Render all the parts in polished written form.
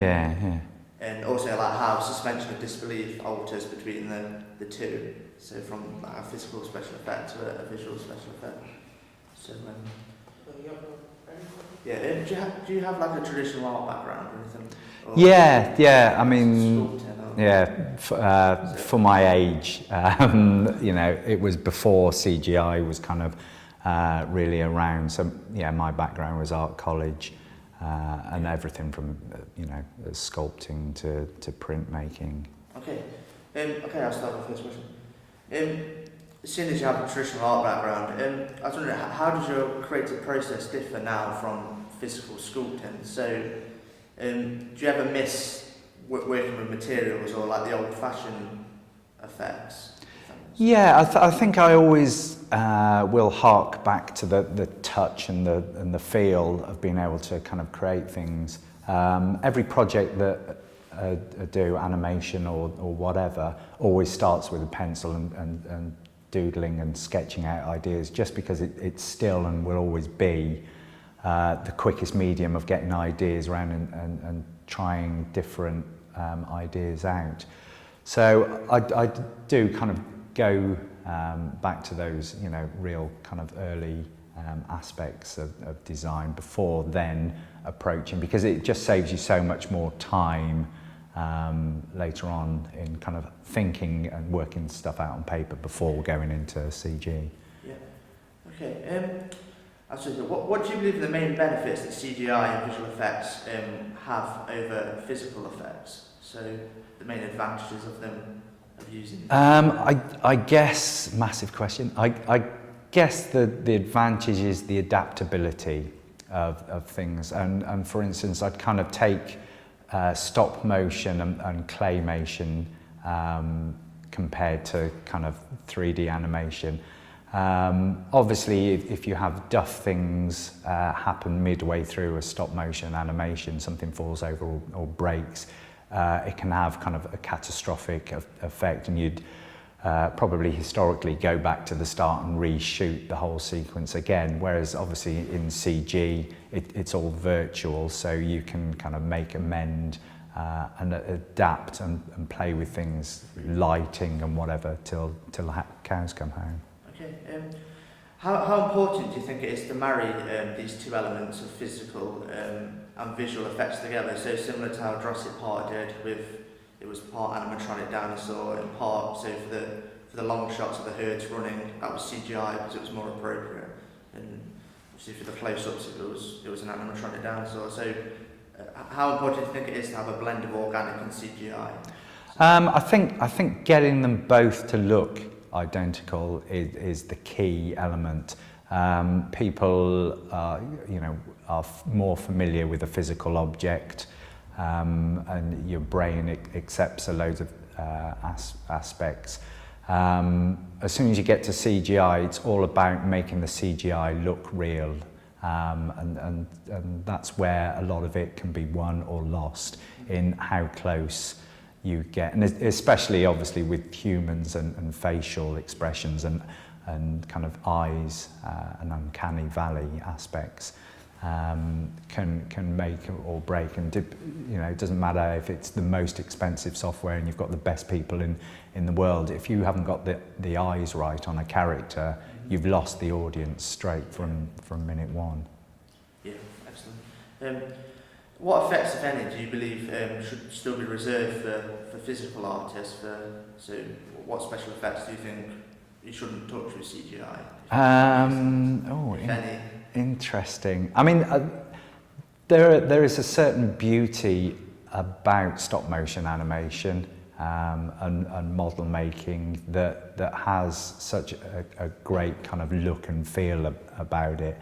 Yeah, yeah. And also like how suspension of disbelief alters between the two. So from like a physical special effect to a visual special effect. So yeah, do you have like a traditional art background or anything? Or Yeah. I mean, sculpting or, yeah. For my age, you know, it was before CGI was kind of really around. So yeah, my background was art college, and everything from you know sculpting to printmaking. Okay. Okay, I'll start with the first question. Seeing as you have a traditional art background, I was wondering, how does your creative process differ now from physical sculpting? So, do you ever miss working with materials or like the old-fashioned effects? Yeah, I think I always will hark back to the touch and the feel of being able to kind of create things. Every project that I do, animation or whatever, always starts with a pencil and doodling and sketching out ideas, just because it's still and will always be the quickest medium of getting ideas around and trying different ideas out. So I do kind of go back to those, you know, real kind of early aspects of design before then approaching, because it just saves you so much more time later on in kind of thinking and working stuff out on paper before going into CG. Yeah. Okay. So what do you believe are the main benefits that CGI and visual effects have over physical effects? So the main advantages of them of using. I guess massive question. I guess the advantage is the adaptability of things, and for instance, I'd kind of take stop motion and claymation compared to kind of 3D animation. Obviously, if you have duff things happen midway through a stop motion animation, something falls over or breaks, it can have kind of a catastrophic effect, and you'd probably historically go back to the start and reshoot the whole sequence again, whereas obviously in CG it's all virtual, so you can kind of amend and adapt and play with things, lighting and whatever, till the cows come home. Okay. How important do you think it is to marry these two elements of physical and visual effects together? So similar to how Jurassic Park did with, it was part animatronic dinosaur and part, so for the long shots of the herds running, that was CGI because it was more appropriate. And obviously for the close-ups it was an animatronic dinosaur. So how important do you think it is to have a blend of organic and CGI? I think getting them both to look identical is the key element. People you know, are more familiar with a physical object, and your brain accepts a load of aspects. As soon as you get to CGI, it's all about making the CGI look real, and that's where a lot of it can be won or lost in how close you get, and especially obviously with humans and facial expressions and kind of eyes and uncanny valley aspects can make or break. And you know, it doesn't matter if it's the most expensive software and you've got the best people in the world, if you haven't got the eyes right on a character, you've lost the audience straight from minute one. Yeah, excellent. What effects, if any, do you believe should still be reserved for physical artists? So what special effects do you think you shouldn't touch with CGI? If any. Interesting. I mean, there is a certain beauty about stop motion animation and model making that has such a great kind of look and feel about it.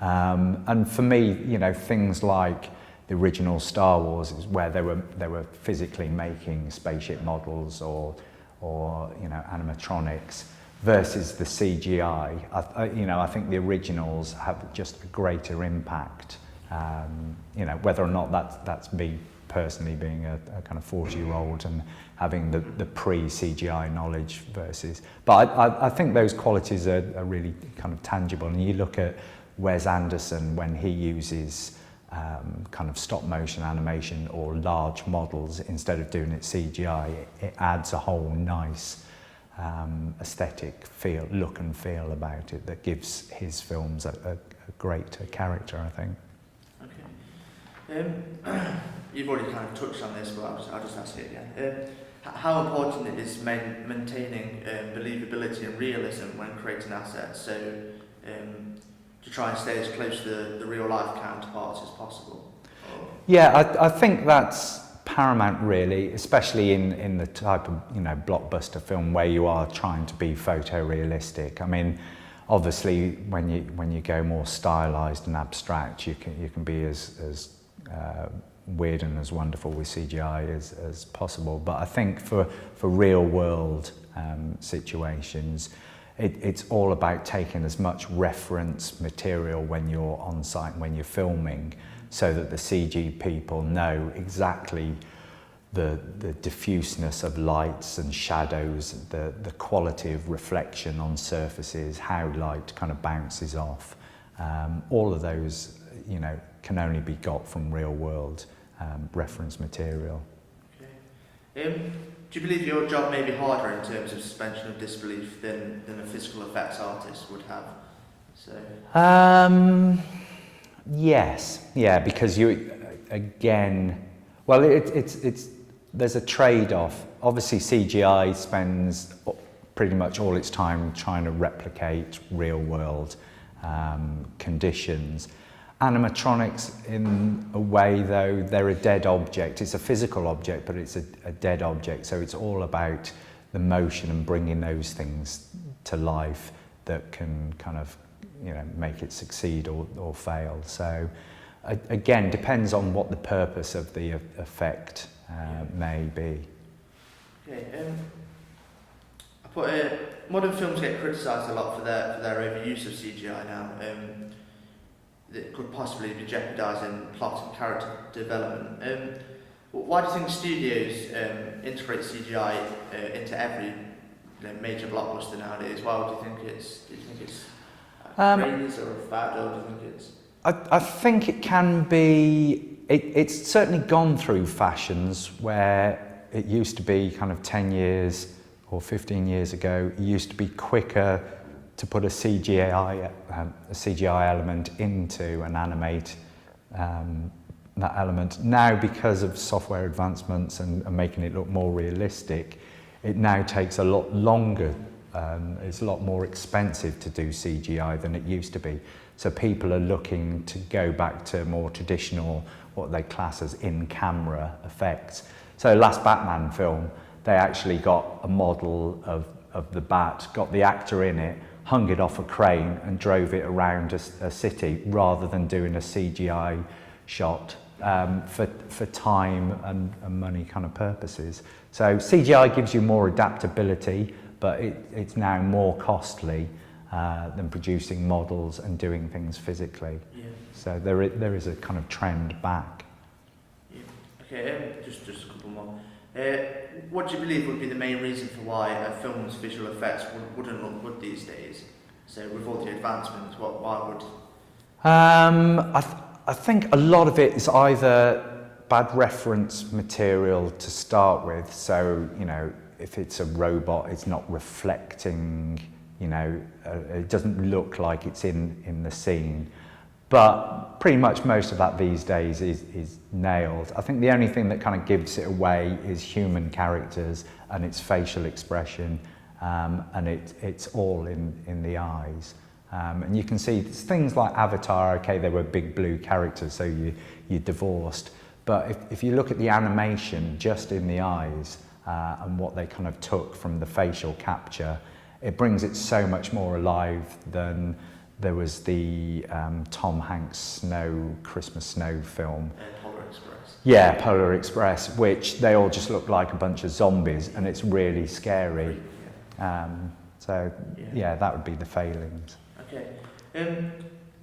And for me, you know, things like the original Star Wars is where they were physically making spaceship models or you know, animatronics, versus the CGI. I think the originals have just a greater impact. You know, whether or not that's me personally being a kind of 40-year-old and having the pre-CGI knowledge versus. But I think those qualities are really kind of tangible. And you look at Wes Anderson when he uses kind of stop motion animation or large models instead of doing it CGI. It adds a whole nice aesthetic look and feel about it that gives his films a greater character, I think. Okay. You've already kind of touched on this, but I'll just ask it again. How important it is maintaining believability and realism when creating assets, so to try and stay as close to the real life counterparts as possible? Yeah, I think that's paramount, really, especially in the type of blockbuster film where you are trying to be photorealistic. I mean, obviously, when you go more stylized and abstract, you can be as weird and as wonderful with CGI as possible. But I think for real world situations, it's all about taking as much reference material when you're on site, when you're filming, so that the CG people know exactly the diffuseness of lights and shadows, the quality of reflection on surfaces, how light kind of bounces off. All of those, can only be got from real world reference material. Okay. Do you believe your job may be harder in terms of suspension of disbelief than a physical effects artist would have? So. Yes, yeah, because there's a trade-off. Obviously, CGI spends pretty much all its time trying to replicate real-world conditions. Animatronics, in a way, though, they're a dead object. It's a physical object, but it's a dead object. So it's all about the motion and bringing those things to life that can kind of, make it succeed or fail. So, again, depends on what the purpose of the effect may be. Okay. Modern films get criticised a lot for their overuse of CGI now. That could possibly be jeopardising plot and character development. Why do you think studios integrate CGI into every major blockbuster nowadays? Why do you think it's craze or a fad, or do you think it's? I think it can be. It's certainly gone through fashions where it used to be kind of 10 years or 15 years ago. It used to be quicker to put a CGI element into and animate that element. Now, because of software advancements and making it look more realistic, it now takes a lot longer. It's a lot more expensive to do CGI than it used to be. So people are looking to go back to more traditional, what they class as in-camera effects. So last Batman film, they actually got a model of the Bat, got the actor in it, hung it off a crane and drove it around a city rather than doing a CGI shot for time and money kind of purposes. So CGI gives you more adaptability, but it's now more costly than producing models and doing things physically. Yeah. So there is a kind of trend back. Yeah. Okay, just a couple more. What do you believe would be the main reason for why a film's visual effects wouldn't look good these days? So with all the advancements, why would? I think a lot of it is either bad reference material to start with. So, if it's a robot, it's not reflecting, it doesn't look like it's in the scene. But pretty much most of that these days is nailed. I think the only thing that kind of gives it away is human characters and its facial expression, and it's all in the eyes. And you can see things like Avatar, okay, they were big blue characters, so you divorced. But if you look at the animation just in the eyes and what they kind of took from the facial capture, it brings it so much more alive than there was the Tom Hanks Christmas Snow film. Polar Express. Yeah, Polar Express, which they all just look like a bunch of zombies, and it's really scary. So that would be the failings. Okay.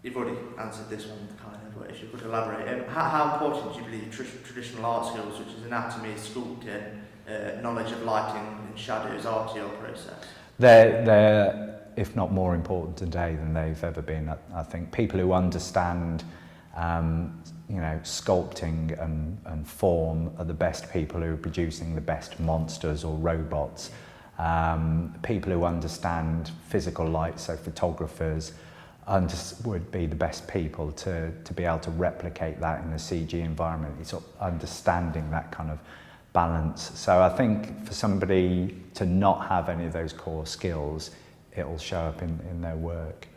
You've already answered this one, kind of, but if you could elaborate. How important do you believe traditional art skills, such as anatomy, sculpting, knowledge of lighting and shadows, are to your process? They're if not more important today than they've ever been. I think people who understand you know, sculpting and form are the best people who are producing the best monsters or robots. People who understand physical light, so photographers, would be the best people to be able to replicate that in a CG environment. It's understanding that kind of balance. So I think for somebody to not have any of those core skills, it'll show up in their work.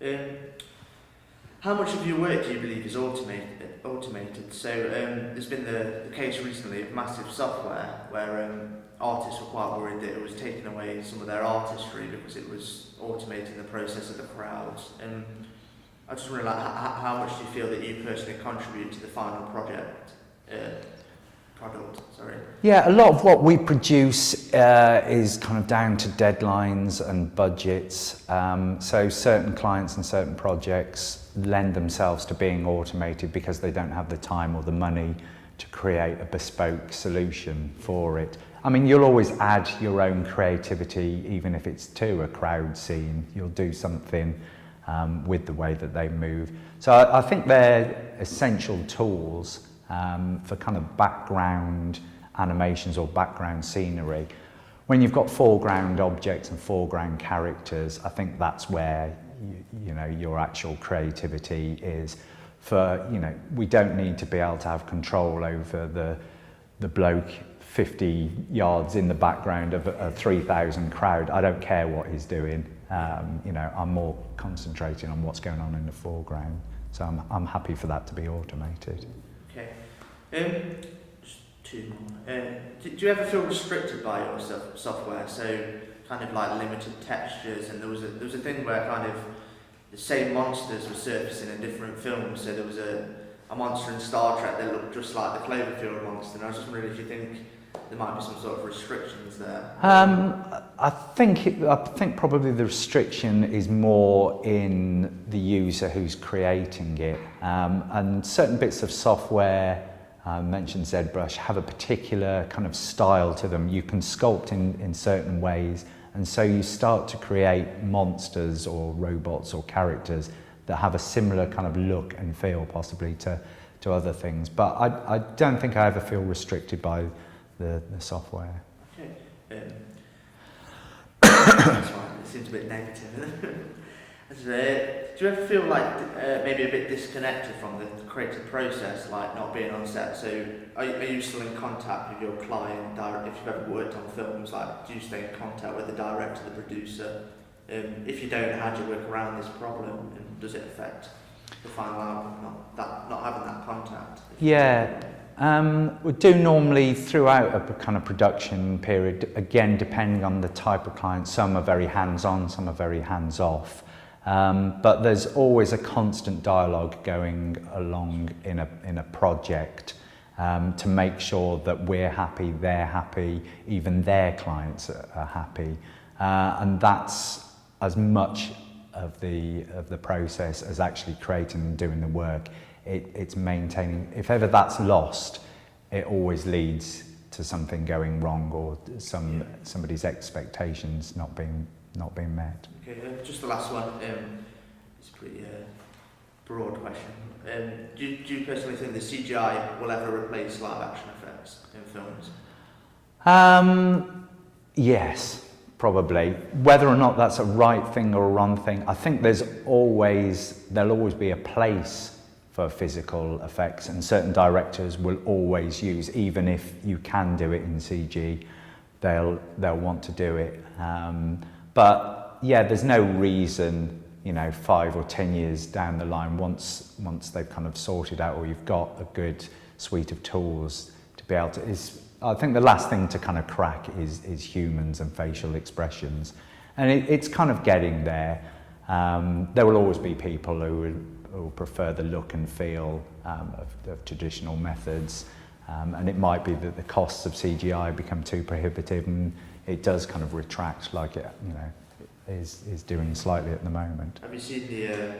Okay. How much of your work do you believe is automated? So there's been the case recently of massive software where artists were quite worried that it was taking away some of their artistry because it was automating the process of the crowds. And I just wonder, like, how much do you feel that you personally contribute to the final product? Yeah, a lot of what we produce is kind of down to deadlines and budgets. So certain clients and certain projects lend themselves to being automated because they don't have the time or the money to create a bespoke solution for it. I mean, you'll always add your own creativity, even if it's to a crowd scene. You'll do something with the way that they move. So I think they're essential tools for kind of background animations or background scenery. When you've got foreground objects and foreground characters, I think that's where you know your actual creativity is. For, you know, we don't need to be able to have control over the bloke 50 yards in the background of a 3,000 crowd. I don't care what he's doing. You know, I'm more concentrating on what's going on in the foreground. So I'm happy for that to be automated. Okay. Just two more. Do you ever feel restricted by your software? So kind of like limited textures, and there was a thing where kind of the same monsters were surfacing in different films. So there was a monster in Star Trek that looked just like the Cloverfield monster. And I was just wondering if you think there might be some sort of restrictions there. I think probably the restriction is more in the user who's creating it, and certain bits of software, mentioned ZBrush, have a particular kind of style to them. You can sculpt in certain ways, and so you start to create monsters or robots or characters that have a similar kind of look and feel possibly to other things. But I don't think I ever feel restricted by the software. Okay. That's fine. It seems a bit negative. Do you ever feel like maybe a bit disconnected from the creative process, like not being on set? So are you still in contact with your client? If you've ever worked on films, like, do you stay in contact with the director, the producer? If you don't, how do you work around this problem, and does it affect the final album, not having that contact? Yeah. We do normally throughout a kind of production period, again depending on the type of client. Some are very hands-on, some are very hands-off, but there's always a constant dialogue going along in a project to make sure that we're happy, they're happy, even their clients are happy, and that's as much of the process as actually creating and doing the work. It's maintaining. If ever that's lost, it always leads to something going wrong or somebody's expectations not being met. Okay, just the last one. It's a pretty broad question. Do you personally think the CGI will ever replace live action effects in films? Yes, probably. Whether or not that's a right thing or a wrong thing, I think there'll always be a place for physical effects, and certain directors will always use, even if you can do it in CG, they'll want to do it. But yeah, there's no reason, 5 or 10 years down the line, once they've kind of sorted out, or you've got a good suite of tools to be able to. I think the last thing to kind of crack is humans and facial expressions, and it's kind of getting there. There will always be people who prefer the look and feel of traditional methods, and it might be that the costs of CGI become too prohibitive, and it does kind of retract, like it is doing slightly at the moment. Have you seen the